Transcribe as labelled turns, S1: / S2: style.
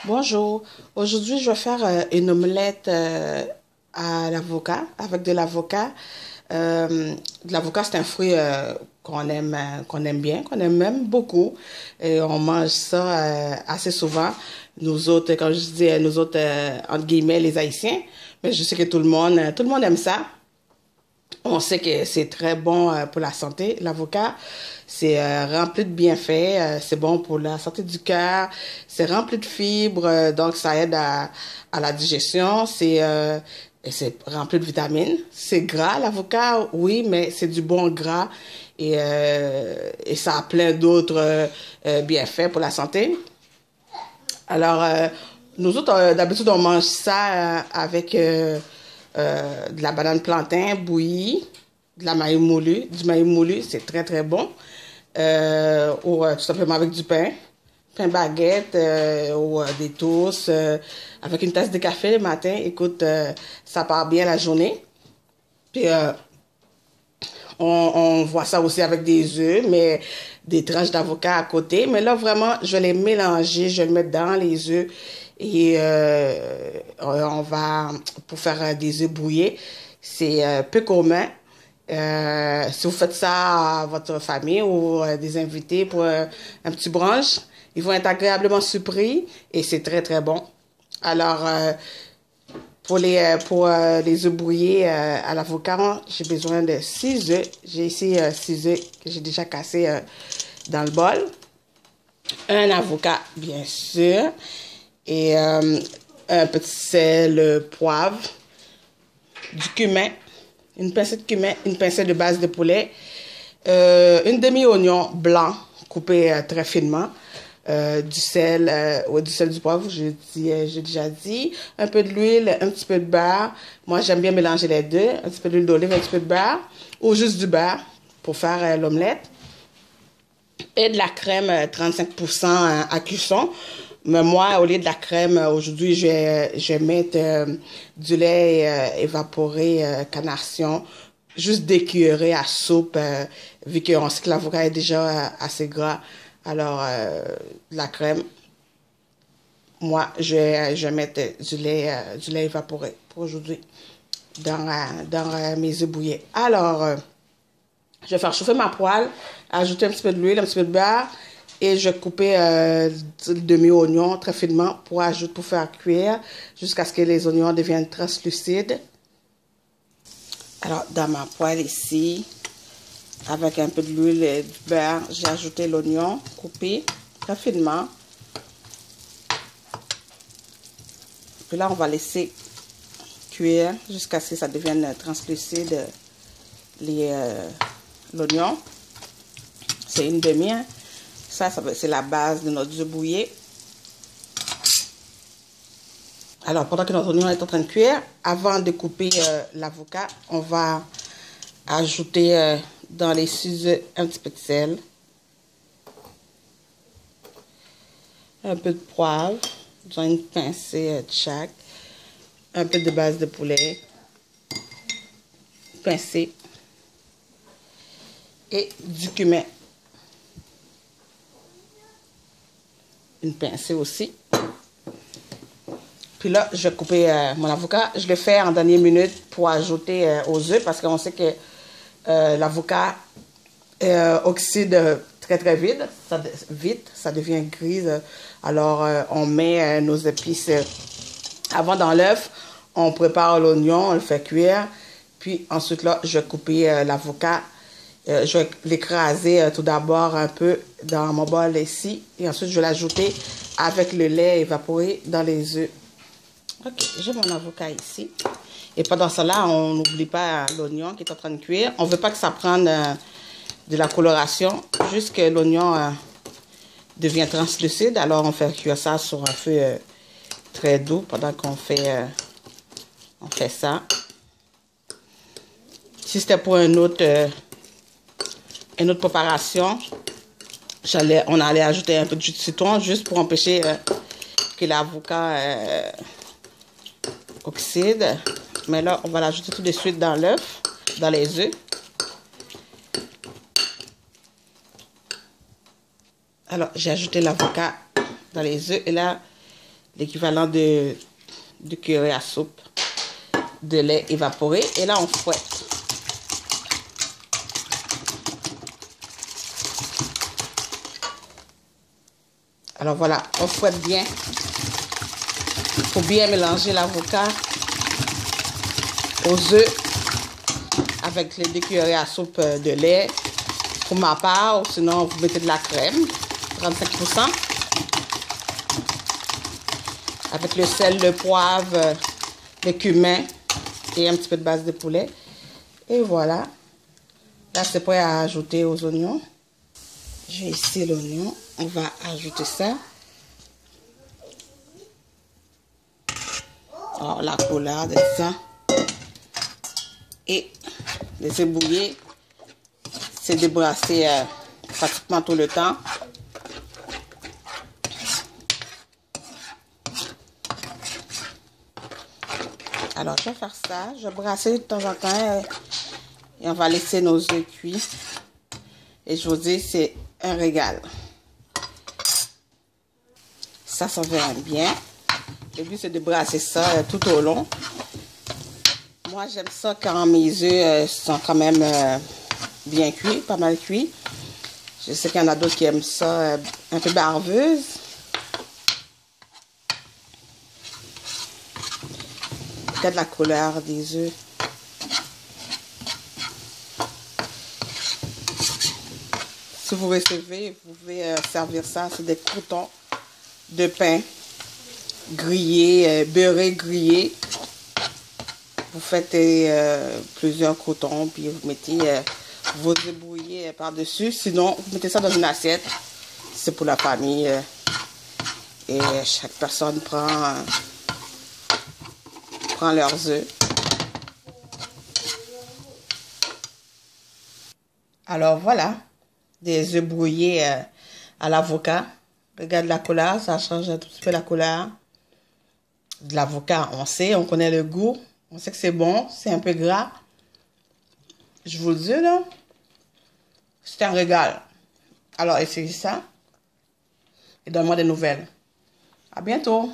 S1: Bonjour. Aujourd'hui, je vais faire une omelette à l'avocat, avec de l'avocat. De l'avocat, c'est un fruit qu'on aime bien, qu'on aime même beaucoup. Et on mange ça assez souvent. Nous autres, comme je dis, nous autres, entre guillemets, les Haïtiens. Mais je sais que tout le monde aime ça. On sait que c'est très bon pour la santé. L'avocat, c'est rempli de bienfaits. C'est bon pour la santé du cœur. C'est rempli de fibres, donc ça aide à la digestion. Et c'est rempli de vitamines. C'est gras, l'avocat, oui, mais c'est du bon gras. Et ça a plein d'autres bienfaits pour la santé. Alors, nous autres, d'habitude, on mange ça avec de la banane plantain bouillie, de la maïs moulu, du maïs moulu, c'est très très bon. Ou tout simplement avec du pain baguette ou des toasts, avec une tasse de café le matin. Écoute, ça part bien la journée. Puis on voit ça aussi avec des œufs, mais des tranches d'avocat à côté. Mais là, vraiment, je vais les mélanger, je vais le mettre dans les œufs. Et on va, pour faire des œufs brouillés, c'est peu commun. Si vous faites ça à votre famille ou des invités pour un petit brunch, ils vont être agréablement surpris et c'est très, très bon. Alors, pour les œufs brouillés à l'avocat, j'ai besoin de 6 œufs. J'ai ici 6 œufs que j'ai déjà cassés dans le bol. Un avocat, bien sûr. Et un petit sel, poivre, du cumin, une pincée de cumin, une pincée de base de poulet, une demi-oignon blanc coupé très finement, du sel, ouais, du sel, du poivre, j'ai déjà dit, un peu de l'huile, un petit peu de beurre. Moi, j'aime bien mélanger les deux, un petit peu d'huile d'olive, un petit peu de beurre, ou juste du beurre pour faire l'omelette. Et de la crème 35% à cuisson. Mais moi, au lieu de la crème, aujourd'hui, je vais mettre du lait évaporé, canation, juste décuiré à soupe, vu qu'on sait que l'avocat est déjà assez gras. Alors, la crème, moi, je vais mettre du lait évaporé pour aujourd'hui dans mes œufs bouillés. Alors, je vais faire chauffer ma poêle, ajouter un petit peu d'huile, un petit peu de beurre et je vais couper le demi-oignon très finement pour faire cuire jusqu'à ce que les oignons deviennent translucides. Alors, dans ma poêle ici, avec un peu de l'huile et du beurre, j'ai ajouté l'oignon coupé très finement. Puis là, on va laisser cuire jusqu'à ce que ça devienne translucide l'oignon. C'est une demi. Hein. Ça c'est la base de notre œuf bouillé. Alors, pendant que notre oignon est en train de cuire, avant de couper l'avocat, on va ajouter dans les 6 œufs un petit peu de sel, un peu de poivre, une pincée de chaque, un peu de base de poulet, pincée, et du cumin. Une pincée aussi. Puis là, je vais couper mon avocat. Je le fais en dernière minute pour ajouter aux œufs parce qu'on sait que l'avocat oxyde très très vite. Ça devient grise. Alors, on met nos épices avant dans l'œuf. On prépare l'oignon, on le fait cuire. Puis ensuite, là, je vais couper l'avocat. Je vais l'écraser tout d'abord un peu dans mon bol ici. Et ensuite, je vais l'ajouter avec le lait évaporé dans les œufs. Ok, j'ai mon avocat ici. Et pendant cela, on n'oublie pas l'oignon qui est en train de cuire. On ne veut pas que ça prenne de la coloration, juste que l'oignon devient translucide. Alors, on fait cuire ça sur un feu très doux pendant qu'on fait ça. Si c'était pour une autre préparation, on allait ajouter un peu de jus de citron juste pour empêcher que l'avocat oxyde. Mais là, on va l'ajouter tout de suite dans l'œuf, dans les œufs. Alors, j'ai ajouté l'avocat dans les œufs et là, l'équivalent de cuillerée à soupe de lait évaporé. Et là, on fouette. Alors voilà, on fouette bien. Il faut bien mélanger l'avocat aux œufs avec les 2 cuillerées à soupe de lait. Pour ma part, ou sinon vous mettez de la crème, 35%. Avec le sel, le poivre, le cumin et un petit peu de base de poulet. Et voilà. Là, c'est prêt à ajouter aux oignons. J'ai ici l'oignon. On va ajouter ça. Alors, la couleur de ça. Et les œufs bouillis. C'est débrassé pratiquement tout le temps. Alors, je vais faire ça. Je vais brasser de temps en temps et on va laisser nos œufs cuits. Et je vous dis, c'est un régal. Ça vient bien. Le but, c'est de brasser ça tout au long. Moi, j'aime ça quand mes œufs sont quand même bien cuits, pas mal cuits. Je sais qu'il y en a d'autres qui aiment ça un peu barbeuse. Regarde la couleur des œufs. Si vous recevez, vous pouvez servir ça. C'est des croûtons de pain grillés, beurrés grillés. Vous faites plusieurs croûtons, puis vous mettez vos œufs brouillés par-dessus. Sinon, vous mettez ça dans une assiette. C'est pour la famille. Et chaque personne prend leurs œufs. Alors voilà, des œufs brouillés à l'avocat. Regarde la couleur, ça change un tout petit peu la couleur de l'avocat. On sait, on connaît le goût. On sait que c'est bon, c'est un peu gras. Je vous le dis là, c'est un régal. Alors essayez ça et donne-moi des nouvelles. À bientôt.